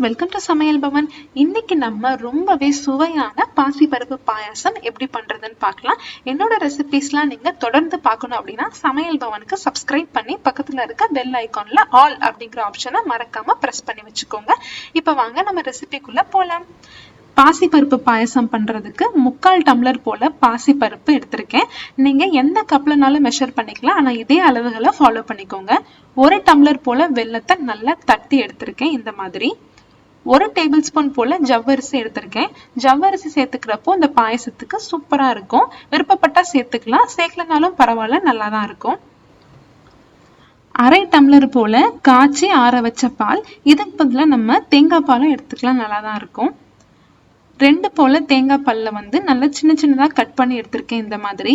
Welcome to சமையல் பவன். இன்னைக்கு நம்ம ரொம்பவே சுவையான பாசி பருப்பு பாயாசம் எப்படி பண்றதுன்னு பார்க்கலாம். என்னோட ரெசிபிஸ்லாம் நீங்க தொடர்ந்து பார்க்கணும் அப்படின்னா சமையல் பவனுக்கு சப்ஸ்கிரைப் பண்ணி பக்கத்துல இருக்க பெல் ஐகான்ல ஆல் அப்படிங்கிற ஆப்ஷனை மறக்காம பிரஸ் பண்ணி வச்சுக்கோங்க. இப்ப வாங்க நம்ம ரெசிபிக்குள்ள போலாம். பாசி பருப்பு பாயசம் பண்றதுக்கு 3/4 டம்ளர் போல பாசி பருப்பு எடுத்திருக்கேன். நீங்க எந்த கப்லனாலும் மெஷர் பண்ணிக்கலாம், ஆனா இதே அளவுகளை ஃபாலோ பண்ணிக்கோங்க. 1 டம்ளர் போல வெல்லத்தை நல்லா தட்டி எடுத்திருக்கேன். இந்த மாதிரி 1 டேபிள் ஸ்பூன் போல ஜவ்வரிசி எடுத்திருக்கேன். ஜவ்வரிசி சேர்த்துக்கிறப்போ இந்த பாயசத்துக்கு சூப்பரா இருக்கும். விருப்பப்பட்டா சேர்த்துக்கலாம், சேர்க்கலனாலும் பரவாயில்ல, நல்லாதான் இருக்கும். 1/2 டம்ளர் போல காய்ச்சி ஆற வச்ச பால். இதுக்கு பதிலா நம்ம தேங்காய் பாலும் எடுத்துக்கலாம், நல்லாதான் இருக்கும். 2 போல தேங்காய் பல்ல நல்லா சின்ன சின்னதா கட் பண்ணி எடுத்திருக்கேன். இந்த மாதிரி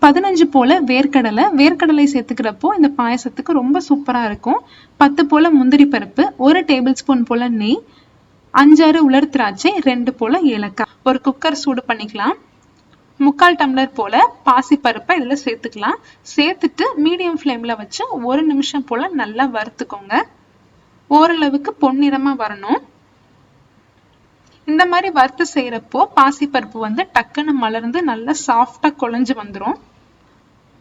15 போல வேர்க்கடலை சேர்த்துக்கிறப்போ இந்த பாயசத்துக்கு ரொம்ப சூப்பரா இருக்கும். 10 போல முந்திரி பருப்பு, 1 டேபிள் ஸ்பூன் போல நெய், 5-6 உலர் திராட்சை, 2 போல ஏலக்காய். ஒரு குக்கர் சூடு பண்ணிக்கலாம். 3/4 டம்ளர் போல பாசி பருப்பை இதுல சேர்த்துக்கலாம். சேர்த்துட்டு மீடியம் ஃப்ளேம்ல வச்சு 1 நிமிஷம் போல நல்லா வறுத்துக்கோங்க. ஓரளவுக்கு பொன்னிறமா வரணும். இந்த மாதிரி வறுத்து செய்யறப்போ பாசி பருப்பு டக்குன்னு மலர்ந்து நல்லா சாஃப்டா குழஞ்சு வந்துடும்.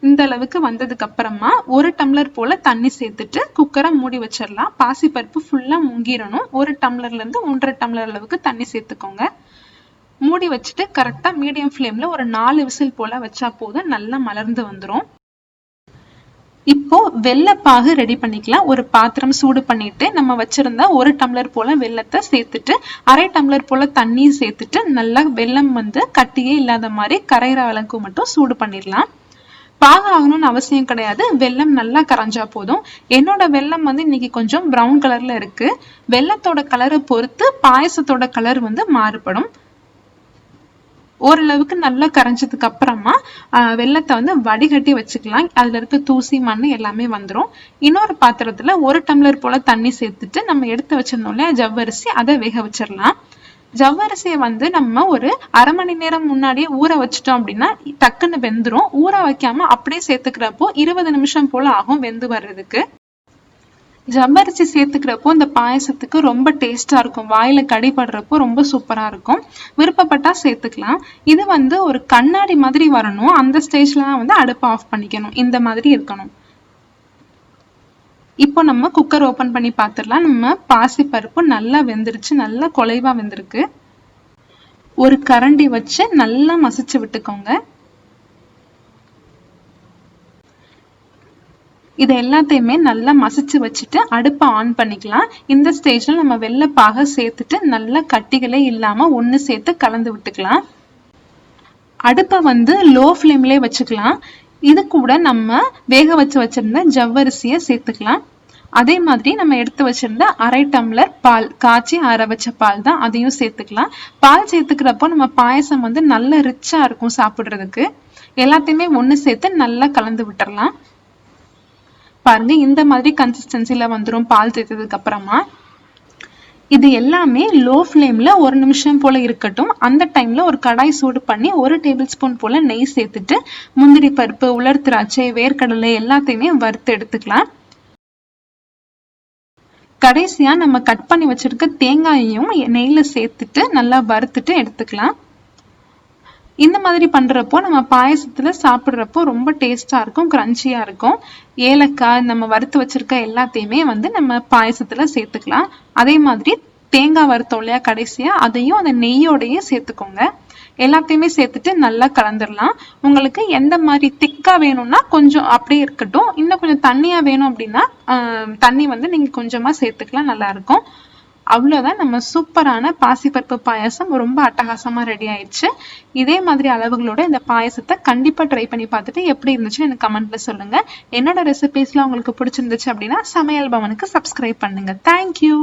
இந்த அளவுக்கு வந்ததுக்கு அப்புறமா 1 டம்ளர் போல தண்ணி சேர்த்துட்டு குக்கரை மூடி வச்சிடலாம். பாசி பருப்பு ஃபுல்லா முங்கிடணும். 1 டம்ளர்ல இருந்து 1.5 டம்ளர் அளவுக்கு தண்ணி சேர்த்துக்கோங்க. மூடி வச்சுட்டு கரெக்டா மீடியம் ஃப்ளேம்ல ஒரு 4 விசில் போல வச்சா போதும், நல்லா மலர்ந்து வந்துடும். இப்போ வெள்ளப்பாகு ரெடி பண்ணிக்கலாம். ஒரு பாத்திரம் சூடு பண்ணிட்டு நம்ம வச்சிருந்தா 1 டம்ளர் போல வெள்ளத்தை சேர்த்துட்டு 1/2 டம்ளர் போல தண்ணி சேர்த்துட்டு நல்லா வெல்லம் கட்டியே இல்லாத மாதிரி கரையிற அளவுக்கு மட்டும் சூடு பண்ணிடலாம். பாகு ஆகணும்னு அவசியம் கிடையாது, வெல்லம் நல்லா கரைஞ்சா போதும். என்னோட வெல்லம் இன்னைக்கு கொஞ்சம் பிரவுன் கலர்ல இருக்கு. வெல்லத்தோட கலரை பொறுத்து பாயசத்தோட கலர் மாறுபடும். ஓரளவுக்கு நல்லா கரைஞ்சதுக்கு அப்புறமா வெல்லத்தை வடிகட்டி வச்சுக்கலாம். அதுல இருக்க தூசி மண் எல்லாமே வந்துடும். இன்னொரு பாத்திரத்துல 1 டம்ளர் போல தண்ணி சேர்த்துட்டு நம்ம எடுத்து வச்சிருந்தோம் இல்லையா ஜவ்வரிசி, அதை வேக வச்சிடலாம். ஜவ்வரிசியை நம்ம ஒரு 1/2 மணி நேரம் முன்னாடியே ஊற வச்சிட்டோம் அப்படின்னா டக்குன்னு வெந்துடும். ஊற வைக்காம அப்படியே சேர்த்துக்கிறப்போ 20 நிமிஷம் போல ஆகும் வெந்து வர்றதுக்கு. ஜவ்வரிசி சேர்த்துக்கிறப்போ இந்த பாயசத்துக்கு ரொம்ப டேஸ்டா இருக்கும். வாயில கடிபடுறப்போ ரொம்ப சூப்பரா இருக்கும். விருப்பப்பட்டா சேர்த்துக்கலாம். இது ஒரு கண்ணாடி மாதிரி வரணும். அந்த ஸ்டேஜ்ல தான் அடுப்பை ஆஃப் பண்ணிக்கணும். இந்த மாதிரி இருக்கணும். இப்போ நம்ம குக்கர் ஓபன் பண்ணி பார்த்துடலாம். நம்ம பாசி பருப்பு நல்லா வெந்துருச்சு, நல்லா குலைவா வெந்திருக்கு. ஒரு கரண்டி வச்சு நல்லா மசிச்சு விட்டுக்கோங்க. இது எல்லாத்தையுமே நல்லா மசிச்சு வச்சுட்டு அடுப்பை ஆன் பண்ணிக்கலாம். இந்த ஸ்டேஜ்ல நம்ம வெள்ளப்பாக சேர்த்துட்டு நல்லா கட்டிகளே இல்லாம ஒண்ணு சேர்த்து கலந்து விட்டுக்கலாம். அடுப்பை லோ ஃப்ளேம்லயே வச்சுக்கலாம். இது கூட நம்ம வேக வச்சிருந்த ஜவ்வரிசியை சேர்த்துக்கலாம். அதே மாதிரி நம்ம எடுத்து வச்சிருந்த 1/2 டம்ளர் பால், காய்ச்சி ஆற வச்ச பால் தான், அதையும் சேர்த்துக்கலாம். பால் சேர்த்துக்கிறப்போ நம்ம பாயசம் நல்ல ரிச்சா இருக்கும் சாப்பிடுறதுக்கு. எல்லாத்தையுமே ஒண்ணு சேர்த்து நல்லா கலந்து விட்டுறலாம். பாருங்க, இந்த மாதிரி கன்சிஸ்டன்சில வந்துடும் பால் சேர்த்ததுக்கு அப்புறமா. இது எல்லாமே லோ ஃப்ளேம்ல 1 நிமிஷம் போல இருக்கட்டும். அந்த டைம்ல ஒரு கடாய் சூடு பண்ணி 1 டேபிள் ஸ்பூன் போல நெய் சேர்த்துட்டு முந்திரி பருப்பு, உலர் திராட்சை, வேர்க்கடலை எல்லாத்தையுமே வறுத்து எடுத்துக்கலாம். கடைசியா நம்ம கட் பண்ணி வச்சிருக்க தேங்காயையும் நெய்ல சேர்த்துட்டு நல்லா வறுத்துட்டு எடுத்துக்கலாம். இந்த மாதிரி பண்றப்போ நம்ம பாயசத்துல சாப்பிடுறப்போ ரொம்ப டேஸ்டா இருக்கும், கிரன்ச்சியா இருக்கும். ஏலக்காய், நம்ம வறுத்து வச்சிருக்க எல்லாத்தையுமே நம்ம பாயசத்துல சேர்த்துக்கலாம். அதே மாதிரி தேங்காய் வறுத்தோம் இல்லையா கடைசியா, அதையும் அந்த நெய்யோடையே சேர்த்துக்கோங்க. எல்லாத்தையுமே சேர்த்துட்டு நல்லா கலந்துடலாம். உங்களுக்கு எந்த மாதிரி திக்கா வேணும்னா கொஞ்சம் அப்படியே இருக்கட்டும். இன்னும் கொஞ்சம் தண்ணியா வேணும் அப்படின்னா தண்ணி நீங்க கொஞ்சமா சேர்த்துக்கலாம், நல்லா இருக்கும். அவ்வளவுதான், நம்ம சூப்பரான பாசிப்பருப்பு பாயசம் ரொம்ப அட்டகாசமா ரெடி ஆயிடுச்சு. இதே மாதிரி அளவுகளோட இந்த பாயசத்தை கண்டிப்பா ட்ரை பண்ணி பார்த்துட்டு எப்படி இருந்துச்சுன்னு எனக்கு கமெண்ட்ல சொல்லுங்க. என்னோட ரெசிபிஸ்லாம் உங்களுக்கு பிடிச்சிருந்துச்சு அப்படின்னா சமையல் பவனுக்கு சப்ஸ்கிரைப் பண்ணுங்க. தேங்க்யூ.